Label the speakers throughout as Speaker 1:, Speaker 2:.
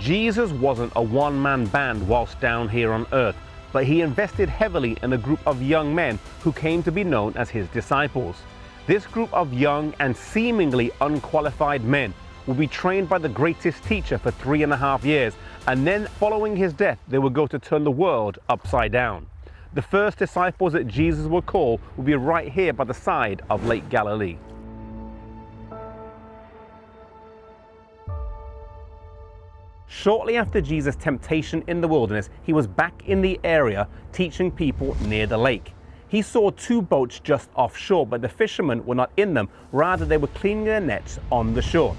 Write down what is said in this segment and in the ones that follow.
Speaker 1: Jesus wasn't a one-man band whilst down here on earth, but he invested heavily in a group of young men who came to be known as his disciples. This group of young and seemingly unqualified men will be trained by the greatest teacher for 3.5 years, and then following his death, they will go to turn the world upside down. The first disciples that Jesus will call will be right here by the side of Lake Galilee. Shortly after Jesus' temptation in the wilderness, he was back in the area teaching people near the lake. He saw 2 boats just offshore, but the fishermen were not in them. Rather, they were cleaning their nets on the shore.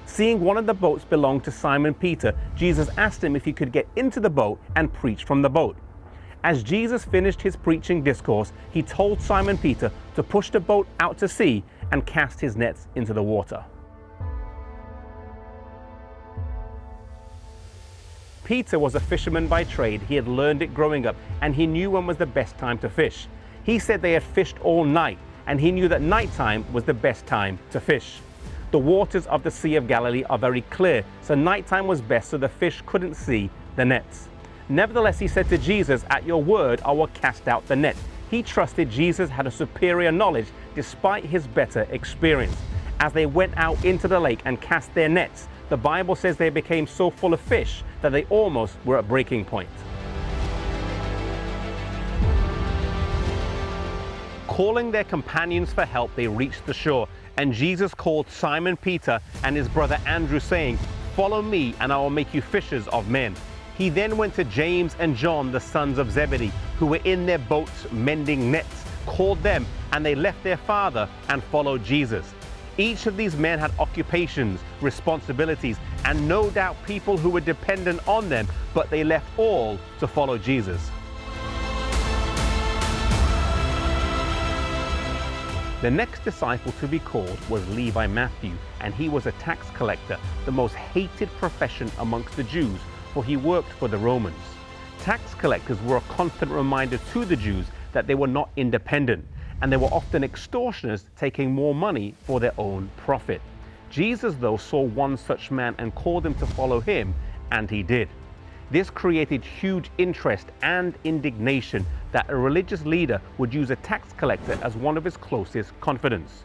Speaker 1: Seeing one of the boats belonged to Simon Peter, Jesus asked him if he could get into the boat and preach from the boat. As Jesus finished his preaching discourse, he told Simon Peter to push the boat out to sea and cast his nets into the water. Peter was a fisherman by trade. He had learned it growing up, and he knew when was the best time to fish. He said they had fished all night, and he knew that nighttime was the best time to fish. The waters of the Sea of Galilee are very clear, so nighttime was best so the fish couldn't see the nets. Nevertheless, he said to Jesus, "At your word, I will cast out the net." He trusted Jesus had a superior knowledge despite his better experience. As they went out into the lake and cast their nets, the Bible says they became so full of fish that they almost were at breaking point. Calling their companions for help, they reached the shore, and Jesus called Simon Peter and his brother Andrew, saying, "Follow me, and I will make you fishers of men." He then went to James and John, the sons of Zebedee, who were in their boats mending nets, called them, and they left their father and followed Jesus. Each of these men had occupations, responsibilities, and no doubt people who were dependent on them, but they left all to follow Jesus. The next disciple to be called was Levi Matthew, and he was a tax collector, the most hated profession amongst the Jews, for he worked for the Romans. Tax collectors were a constant reminder to the Jews that they were not independent, and they were often extortioners taking more money for their own profit. Jesus, though, saw one such man and called him to follow him, and he did. This created huge interest and indignation that a religious leader would use a tax collector as one of his closest confidants.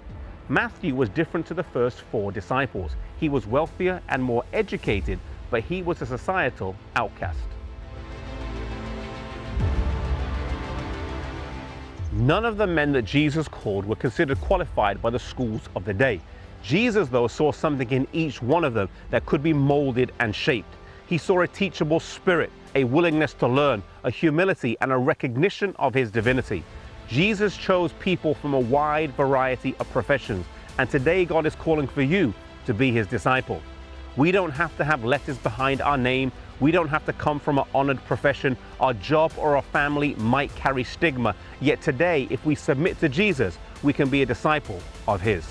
Speaker 1: Matthew was different to the first 4 disciples. He was wealthier and more educated, but he was a societal outcast. None of the men that Jesus called were considered qualified by the schools of the day. Jesus, though, saw something in each one of them that could be molded and shaped. He saw a teachable spirit, a willingness to learn, a humility, and a recognition of his divinity. Jesus chose people from a wide variety of professions, and today God is calling for you to be his disciple. We don't have to have letters behind our name. We don't have to come from an honored profession. Our job or our family might carry stigma. Yet today, if we submit to Jesus, we can be a disciple of his.